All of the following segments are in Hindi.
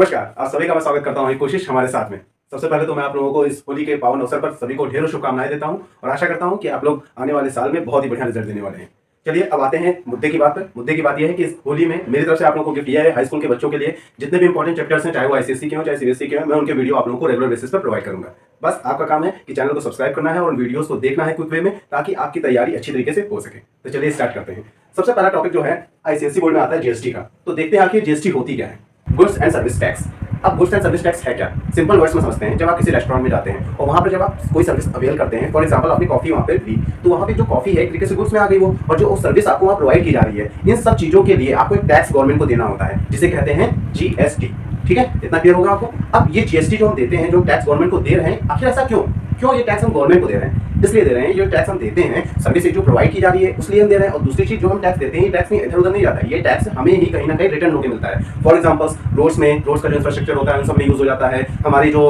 नमस्कार, आप सभी का मैं स्वागत करता हूँ एक कोशिश हमारे साथ में। सबसे पहले तो मैं आप लोगों को इस होली के पावन अवसर पर सभी को ढेरों शुभकामनाएं देता हूँ और आशा करता हूँ कि आप लोग आने वाले साल में बहुत ही बढ़िया रिजल्ट देने वाले हैं। चलिए अब आते हैं मुद्दे की बात पर। मुद्दे की बात यह है कि इस होली में मेरी तरफ से आप लोगों को गिफ्ट दिया है हाई स्कूल के बच्चों के लिए जितने भी इंपॉर्टेंट चैप्टर्स हैं, चाहे वो आईसीएसई के हो चाहे सीबीएसई के हो, मैं उनके वीडियो आप लोगों को रेगुलर बेसिस पर प्रोवाइड करूंगा। बस आपका काम है कि चैनल को सब्सक्राइब करना है और वीडियोस को देखना है क्विक वे में, ताकि आपकी तैयारी अच्छी तरीके से हो सके। तो चलिए स्टार्ट करते हैं। सबसे पहला टॉपिक जो है आईसीएसई बोर्ड में आता है जीएसटी का। तो देखते हैं आखिर जीएसटी होती क्या है। Goods and service tax. अब गुड्स एंड सर्विस टैक्स है क्या? सिंपल वर्ड्स में समझते हैं। जब आप किसी रेस्टोरेंट में जाते हैं और वहां पर जब आप कोई सर्विस अवेल करते हैं, फॉर एग्जांपल आपने कॉफी वहां पे ली, तो वहां पे जो कॉफी है एक तरीके से गुड्स में आ गई वो, और जो सर्विस आपको वहां प्रोवाइड की जा रही है, इन सब चीजों के लिए आपको एक टैक्स गवर्नमेंट को देना होता है, जिसे कहते हैं जीएसटी। ठीक है, इतना क्लियर होगा आपको। अब ये जीएसटी जो हम देते हैं, जो टैक्स गवर्नमेंट को दे रहे हैं, आखिर ऐसा क्यों ये टैक्स हम गवर्नमेंट को दे रहे हैं? इसलिए दे रहे हैं, ये टैक्स हम देते हैं सर्विस जो प्रोवाइड की जा रही है उसलिए हम दे रहे हैं। और दूसरी चीज, जो हम टैक्स देते हैं, ये टैक्स इधर उधर नहीं जाता है, ये टैक्स हमें ही कहीं ना कहीं रिटर्न होकर मिलता है। फॉर एग्जांपल रोड्स का जो इंफ्रास्ट्रक्चर होता है उन सब में यूज हो जाता है, हमारी जो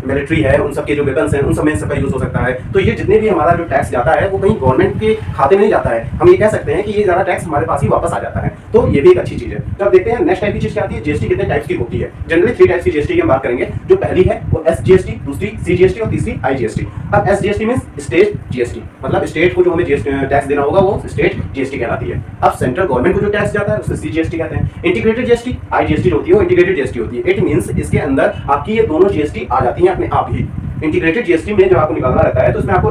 मिलिट्री है उन सबके जो वेपन्स हैं उन सब में इसका यूज हो सकता है। तो ये जितने भी हमारा जो टैक्स जाता है वो कहीं गवर्नमेंट के खाते में नहीं जाता है, हम ये कह सकते हैं कि ये ज्यादा टैक्स हमारे पास ही वापस आ जाता है। तो ये भी एक अच्छी चीज है। तो अब देखते हैं नेक्स्ट टाइप की चीज क्या आती है। जीएसटी कितने टाइप्स की होती है? जनरली 3 टाइप्स की जीएसटी की हम बात करेंगे। जो पहली है वो एसजीएसटी, दूसरी सीजीएसटी और तीसरी आईजीएसटी। अब एसजीएसटी मींस स्टेट जीएसटी, मतलब स्टेट को जो हमें टैक्स देना होगा वो स्टेट जीएसटी कहलाती है। अब सेंट्रल गवर्नमेंट को जो टैक्स जाता है उसे सीजीएसटी कहते हैं। इंटीग्रेटेड जीएसटी आईजीएसटी होती है, वो इंटीग्रेटेड जीएसटी होती है। इट मींस इसके अंदर आपकी ये दोनों जीएसटी आ जाती हैं अपने आप ही। इंटीग्रेटेड जीएसटी में जब आपको निकालना रहता है तो उसमें आपको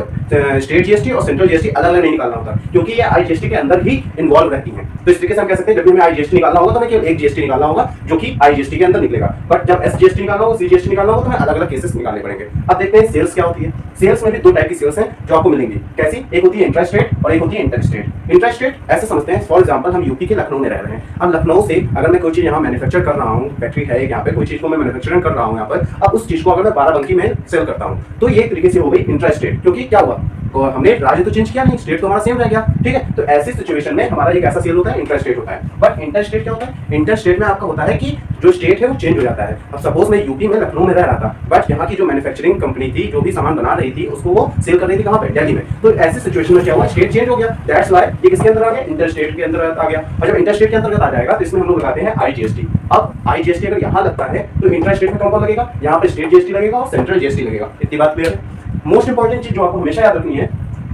स्टेट जीएसटी और सेंट्रल जीएसटी अलग अलग नहीं निकालना होता, क्योंकि ये आईजीएसटी के अंदर ही इन्वॉल्व रहती हैं। तो इस तरीके से हम कह सकते हैं जब भी हमें आईजीएसटी निकालना होगा तो हमें केवल एक जीएसटी निकालना होगा जो कि आईजीएसटी के अंदर निकलेगा। बट जब एसजीएसटी निकालना होगा, सीजीएसटी निकालना होगा, तो हमें अलग अलग केसेस निकालने पड़ेंगे। अब देखते हैं सेल्स क्या होती है। सेल्स में भी 2 टाइप की सेल्स हैं जो आपको मिलेंगी। कैसी? एक होती है इंट्रा स्टेट और एक होती है इंटर स्टेट। इंट्रा स्टेट ऐसे समझते हैं, फॉर एग्जांपल हम यूपी के लखनऊ में रह रहे हैं। अब लखनऊ से अगर मैं कोई चीज यहाँ मैन्युफैक्चर कर रहा हूँ, फैक्ट्री है यहाँ पे, कोई चीज को मैं मैन्युफैक्चरिंग कर रहा हूँ यहाँ पर, अब उस चीज को अगर मैं बाराबंकी में सेल करता हूँ तो ये तरीके से हो गई इंट्रा स्टेट। क्योंकि क्या हुआ, हमने राज्य तो चेंज किया नहीं, स्टेट तो हमारा सेम रह गया। ठीक है, तो ऐसी सिचुएशन में हमारा एक ऐसा सेल होता है इंटर स्टेट होता है। बट इंटर स्टेट क्या होता है? इंटर स्टेट में आपका होता है कि जो स्टेट है वो चेंज हो जाता है। अब सपोज मैं यूपी में लखनऊ में रह रहा था, बट यहाँ की जो मैन्युफैक्चरिंग कंपनी थी जो भी सामान बना रही थी उसको वो सेल कर रही थी कहाँ पे? दिल्ली में। तो ऐसी सिचुएशन में क्या हुआ, स्टेट चेंज हो गया। दैट्स व्हाई ये किसके अंदर आ गया? इंटर स्टेट के अंदर आ गया। और जब इंटर स्टेट के अंतर्गत आ जाएगा तो इसमें हम लोग लगाते हैं आईजीएसटी। अब आईजीएसटी अगर यहाँ लगता है तो इंटर स्टेट में कौन लगेगा? यहाँ पे स्टेट जीएसटी लगेगा और सेंट्रल जीएसटी लगेगा। इतनी बात क्लियर है? मोस्ट इंपॉर्टेंट चीज जो आपको हमेशा याद रखनी है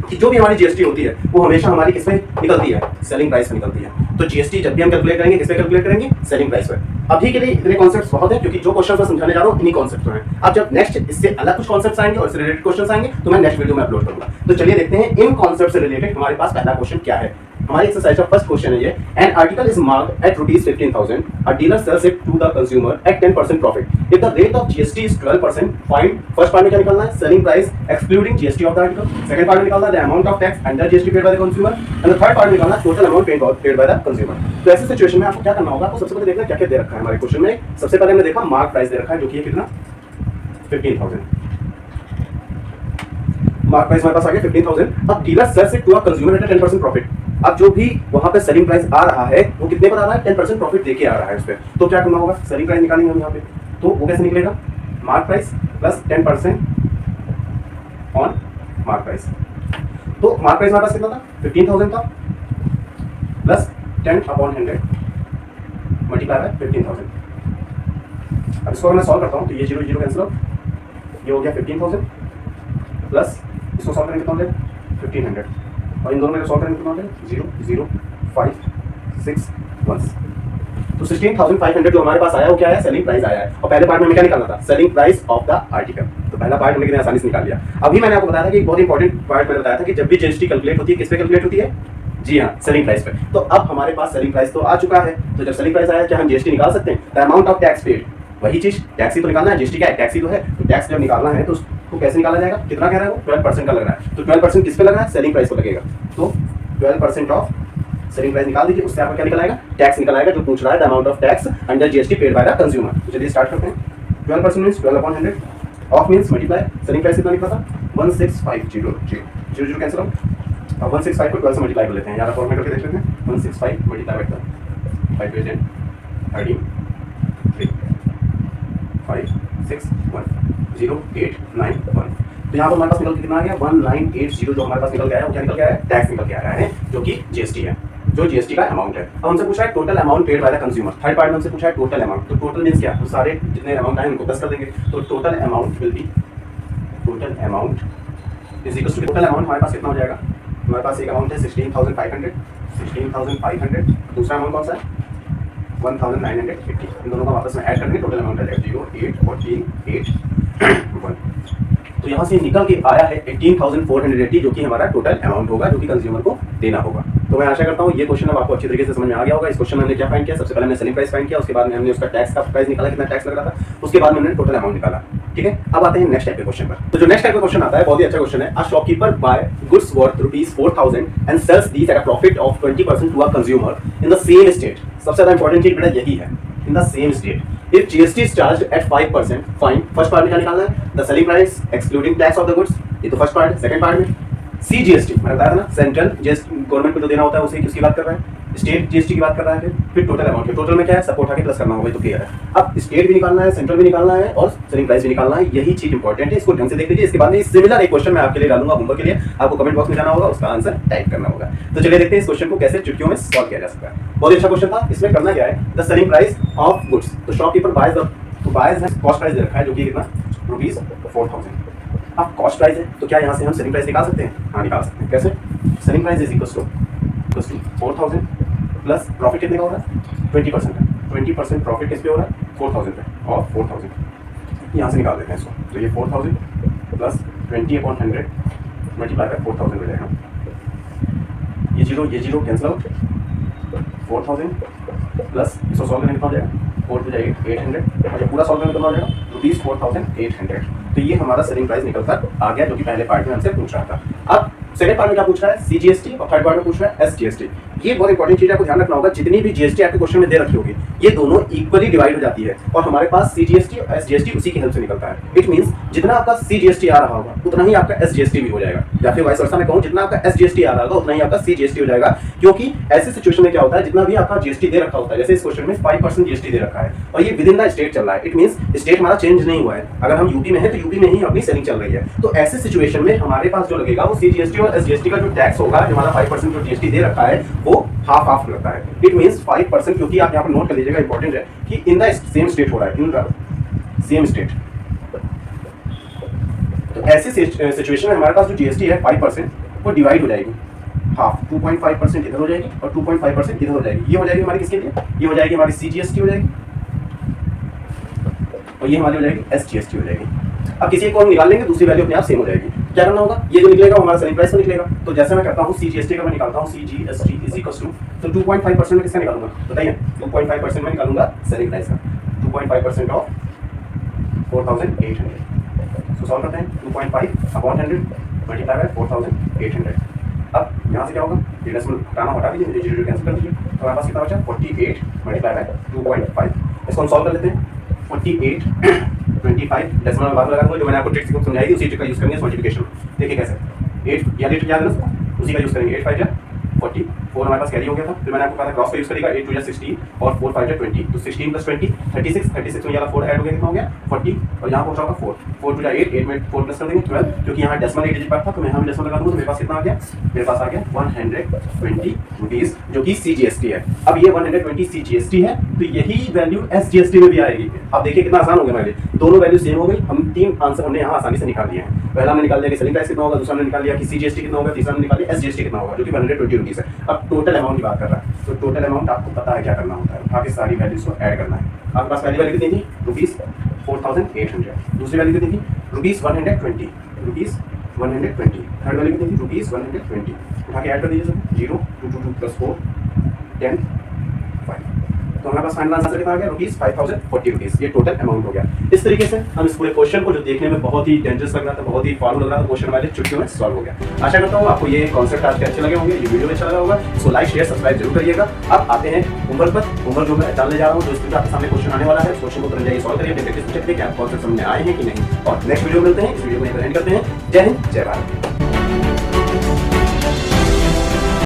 कि जो भी हमारी जीएसटी होती है वो हमेशा हमारी किसमें निकलती है? सेलिंग प्राइस में निकलती है। तो जीएसटी जब भी हम कैलकुलेट करेंगे किस पे कैलकुलेट करेंगे? सेलिंग प्राइस पर। अभी के लिए इतने कॉन्सेप्ट्स बहुत हैं, क्योंकि जो क्वेश्चन मैं समझाने जा रहा हूँ इन्हीं कॉन्सेप्ट्स हैं। अब जब नेक्स्ट इससे अलग कुछ कॉन्सेप्ट्स आएंगे और इससे रिलेटेड क्वेश्चंस आएंगे तो मैं नेक्स्ट वीडियो में अपलोड करूंगा। तो चलिए देखते हैं इन कॉन्सेप्ट से रिलेटेड हमारे पास पहला क्वेश्चन क्या है। हमारी एक्सरसाइज का फर्स्ट क्वेश्चन है ये। An article is marked at ₹15,000, a dealer sells it to the consumer at 10% profit. If the rate of GST is 12%, find first part में क्या निकालना है? Selling price excluding GST of the article. Second part में निकालना है the amount of tax under GST paid by the consumer, and the third part में निकालना है total amount paid by the consumer. तो ऐसी सिचुएशन में आपको क्या करना होगा? आपको सबसे पहले देखना क्या क्या दे रखा है हमारे क्वेश्चन में। सबसे पहले हमने देखा मार्क प्राइस दे रखा है जो कि कितना? 15,000। मार्क प्राइस हमारे पास आ गया 15,000। अब dealer sells it to a consumer at 10% profit. अब जो भी वहां पे सेलिंग प्राइस आ रहा है वो कितने पर आ रहा है? 10% प्रॉफिट देके आ रहा है उस पे। तो क्या करना होगा? सेलिंग प्राइस निकालेंगे हम यहाँ पे। तो वो कैसे निकलेगा? Mark price plus 10% on mark price. तो मार्क प्राइस हमारे पास कितना था? 15,000 था, प्लस 10/100 मल्टीप्लाई बाय 15,000। अब इसको मैं सॉल्व करता हूँ तो ये 0 0 कैंसिल हो, ये हो गया 15,000 प्लस इसको सॉल्व करेंगे कितना हो जाएगा? 1500। और इन दोनों में सॉल्व करेंगे कितना हो जाएगा? 0 0 5 6 1। तो 16,500 जो हमारे पास आया वो क्या है? सेलिंग प्राइस आया है। और पहले पार्ट में हमें क्या निकालना था? Selling price of the article. तो पहला पार्ट हमने कितने आसानी से निकाल लिया। अभी मैंने आपको बताया था कि एक बहुत इंपॉर्टेंट पार्ट मैंने बताया था कि जब भी जीएसटी कैलकुलेट होती है किस पे कैलकुलेट होती है? जी हाँ, सेलिंग प्राइस पे। तो अब हमारे पास सेलिंग प्राइस तो आ चुका है। तो जब सेलिंग प्राइस आया क्या हम जीएसटी निकाल सकते हैं? The amount of tax paid, वही चीज टैक्स ही तो निकालना है। जीएसटी क्या है? टैक्स ही तो है। तो टैक्स जब निकालना है तो उसको कैसे निकाला जाएगा? कितना कह रहा है वो? 12% का लग रहा है। तो 12% किस पे लग रहा है? सेलिंग प्राइस को लगेगा। तो 12% ऑफ सेलिंग प्राइस निकाल दीजिए, उससे आपका क्या निकल आएगा? टैक्स निकल आएगा, जो पूछ रहा है the amount of tax under GST paid by the consumer. तो चलिए स्टार्ट करते हैं। 12% means 12/100, of means multiply. Selling price कितना निकला था? 16,500। 0 0 कैंसिल हो। अब 165 को 12 से मल्टीप्लाई कर लेते हैं। यार फॉर्मेट करके देख लेते हैं। 165 मल्टीप्लाई बाय 5 2 10 13 3 5 6 1 0 8 9 1। तो यहाँ पर हमारे पास निकल के कितना आ गया? 1980 जो हमारे पास निकल गया है वो क्या निकल गया है? टैक्स निकल के आया है जो कि जीएसटी है। जो जीएसटी का अमाउंट है। अब हमसे पूछा है total amount paid by the consumer, third part में हमसे पूछा है टोटल अमाउंट। तो टोटल मींस क्या, तो सारे जितने अमाउंट आए उनको प्लस कर देंगे। तो total amount will be, total amount is equal to, total amount हमारे पास कितना हो जाएगा, हमारे पास एक अमाउंट है 16,500, 16,500, दूसरा अमाउंट कौन सा है 1,950, इन दोनों का वापस में ऐड करके टोटल अमाउंट आ जाएगा 0, 8, 14, 8, 1। तो यहाँ से निकल के आया है 18,480, जो कि हमारा टोटल अमाउंट होगा जो कि कंज्यूमर को देना होगा। तो मैं आशा करता हूँ ये क्वेश्चन अब आपको अच्छी तरीके से समझ में आ गया होगा। इस क्वेश्चन में हमने क्या फाइंड किया, सबसे पहले हमने सेलिंग प्राइस फाइंड किया, उसके बाद में हमने उसका टैक्स का प्राइस निकाला, कितना टैक्स लग रहा था, उसके बाद में हमने टोटल अमाउंट निकाला। ठीक है, अब आते हैं नेक्स्ट टाइप के क्वेश्चन पर। तो जो नेक्स्ट टाइप का क्वेश्चन आता है बहुत ही अच्छा क्वेश्चन है। A shopkeeper buys goods worth ₹4,000 and sells these at a profit of 20% to a consumer in the same state. सबसे ज्यादा इंपॉर्टेंट चीज बेटा यही है, in the same state. If GST is charged at 5%, fine. First part में क्या निकालना है, the selling price excluding tax of the goods, ये तो फर्स्ट पार्ट है। सेकंड पार्ट में CGST, मैंने बताया था ना, सेंट्रल गवर्नमेंट को जो देना होता है उसे किसकी बात कर रहा है, स्टेट जीएसटी की बात कर रहा है। फिर टोटल अमाउंट, टोटल में क्या है, सब उठा के प्लस करना होगा, तो क्लियर है। अब स्टेट भी निकालना है, सेंट्रल भी निकालना है और सेलिंग प्राइस भी निकालना है, यही चीज इंपॉर्टेंट है। इसको ढंग से देख लीजिए। इसके बाद में सिमिलर एक क्वेश्चन मैं आपके लिए डालूंगा होमवर्क के लिए, आपको कमेंट बॉक्स में जाना होगा, उसका आंसर टाइप करना होगा। तो चलिए देखते हैं इस क्वेश्चन को कैसे चुटकियों में सॉल्व किया जा सकता है। बहुत ही अच्छा क्वेश्चन था। इसमें करना क्या है, the selling price of goods, तो शॉपकीपर बायज द, तो बायज है कॉस्ट प्राइस दे रखा है जो कि कितना ₹4,000। अब कॉस्ट प्राइस है तो क्या यहाँ से हम सेलिंग प्राइस निकाल सकते हैं, हाँ निकाल सकते हैं। कैसे, selling price is equal to 4,000 plus profit कितने का हो रहा है 20% है, 20% प्रॉफिट किस पे हो रहा है 4,000 पे, और 4,000 यहाँ से निकाल देते हैं इसको। तो ये 4,000 प्लस 20/100 मल्टीप्लाई बाय 4,000 हो जाएगा। ये जीरो कैंसिल आउट, 4,000 प्लस इसको सॉल्व करने कितना हो जाएगा 4 टू जाएगा 800, और जब पूरा सॉल्व करने कितना हो जाएगा ₹4,800। तो ये हमारा सेलिंग प्राइस निकल कर आ गया, जो कि पहले पार्ट में हमसे पूछ रहा था। अब सेकंड पार्ट में क्या पूछ रहा है, सीजीएसटी, और थर्ड पार्ट में पूछ रहा है एसजीएसटी। ये बहुत इंपॉर्टेंट चीज है, आपको ध्यान रखना होगा। जितनी भी जीएसटी आपके क्वेश्चन में दे रखी होगी ये दोनों इक्वली डिवाइड हो जाती है, और हमारे पास सीजीएसटी और एसजीएसटी उसी की हेल्प से निकलता है। इट मींस जितना आपका सीजीएसटी आ रहा होगा उतना ही आपका एसजीएसटी भी हो जाएगा, या फिर वाइस वर्सा मैं कहूं जितना आपका एसजीएसटी आ रहा होगा उतना ही आपका सीजीएसटी हो जाएगा। क्योंकि ऐसे सिचुएशन में क्या होता है, जितना भी आपका जीएसटी दे रखा होता है, जैसे इस क्वेश्चन में 5% जीएसटी दे रखा है और ये विद इन द स्टेट चल रहा है, इट मींस स्टेट हमारा चेंज नहीं हुआ है। अगर हम यूपी में है तो यूपी में ही अपनी सेलिंग चल रही है, तो ऐसे सिचुएशन में हमारे पास जो लगेगा वो सीजीएसटी और एसजीएसटी का जो टैक्स होगा, जो हमारा 5% जो जीएसटी दे रखा है वो हाफ हाफ लगता है। इट मींस 5%, क्योंकि आप यहाँ पर नोट कर लीजिएगा, इंपॉर्टेंट है कि इन द सेम स्टेट हो रहा है, इन द सेम स्टेट। तो ऐसी सिचुएशन में हमारे पास जो जीएसटी है 5% वो डिवाइड हो जाएगी हाफ, 2.5% इधर हो जाएगी और 2.5% इधर हो जाएगी। ये हो जाएगी हमारी किसके लिए, ये हो जाएगी हमारी सीजीएसटी हो जाएगी, और ये हमारी हो जाएगी एसजीएसटी हो जाएगी। अब किसी को हम निकाल लेंगे, दूसरी वैल्यू अपने आप सेम हो जाएगी। क्या करना होगा, ये जो निकलेगा वो हमारा सेलिंग प्राइस में निकलेगा। तो जैसे मैं करता हूँ सीजीएसटी का मैं निकालता हूँ, सीजीएसटी इज इक्वल टू, तो 2.5% में किसका निकालूंगा बताइए, 2.5% में निकालूंगा सेलिंग प्राइस का, 2.5% ऑफ 4,800। तो सॉल्व करते हैं, 2.5/100 मल्टीप्लाई बाय 4,800। अब यहाँ से क्या होगा, ये डेसिमल हटाना हटा दीजिए, मुझे जीरो कैंसिल कर दीजिए, तो हमारे पास कितना बचा 48 मल्टीप्लाई बाय 2.5। इसको हम सॉल्व कर लेते हैं, 48 25 डेसिमल में बात लगा दूंगा, जो मैंने आपको ट्रिक समझाई थी उसी ट्रिक का यूज करेंगे मल्टीप्लिकेशन। देखिए कैसे, 8 या लिटर याद है ना, उसी का यूज करेंगे। 8 5 जा 40, 4 हमारे पास कैरी हो गया था, फिर मैंने आपको कहा था क्रॉस का यूज करेगा, 8 2 जा 16 और 4 5 जा 20, तो 16 + 20 36, 36 में यहाँ 4 ऐड हो गया, कितना हो गया 40, और यहाँ पहुंचा होगा 4, 4 2 जा 8, 8 में 4 प्लस कर देंगे 12, क्योंकि यहाँ डेसिमल 8 डिजिट पार्ट था तो मैं यहाँ भी डेसिमल लगा दूंगा, तो मेरे पास कितना आ गया, मेरे पास आ गया 120 रुपीज, जो कि सीजीएसटी है। अब ये 120 सीजीएसटी है, तो यही वैल्यू एसजीएसटी में भी आएगी। अब देखिए कितना आसान हो गया मेरे लिए, दोनों वैल्यू सेम हो गई, हम 3 आंसर हमने यहाँ आसानी से निकाल दिए हैं। पहला हमने निकाल लिया कि सेलिंग प्राइस कितना होगा, दूसरा हमने निकाल लिया कि सीजीएसटी कितना होगा, तीसरा हमने निकाल लिया एसजीएसटी कितना होगा, जो कि 120 रुपीज है। अब टोटल अमाउंट की बात कर रहा है, तो टोटल अमाउंट आपको पता है क्या करना होता है, बाकी सारी वैल्यूज को ऐड करना है। आपके पास पहली वैल्यू कितनी थी ₹4,800, दूसरी वैल्यू कितनी थी ₹120, ₹120, थर्ड वैल्यू कितनी थी ₹120, उठा के ऐड कर दीजिए सब, 0 2 2 2 + 4 10 5, तो हमारे पास फाइनल आंसर कितना आ गया ₹5,040। ये टोटल अमाउंट हो गया। इस तरीके से हम इस पूरे क्वेश्चन को, जो देखने में बहुत ही डेंजरस लग रहा था, बहुत ही फॉलो लग रहा था, क्वेश्चन वाले चुटकियों में सॉल्व हो गया। आशा करता हूँ आपको ये कॉन्सेप्ट आज के अच्छे लगे होंगे, ये वीडियो अच्छा लगा होगा। इसको लाइक शेयर सब्सक्राइब जरूर करिएगा। अब आते हैं होमवर्क पर। होमवर्क जो मैं डालने जा रहा हूँ, जो इसमें आपके सामने क्वेश्चन आने वाला है, उस क्वेश्चन को तुरंत जाइए सॉल्व करिए, अपने प्रैक्टिस में चेक करिए कि आप कॉन्सेप्ट समझ में आए हैं कि नहीं। और नेक्स्ट वीडियो मिलते हैं, इस वीडियो को एंड करते हैं। जय हिंद, जय भारत।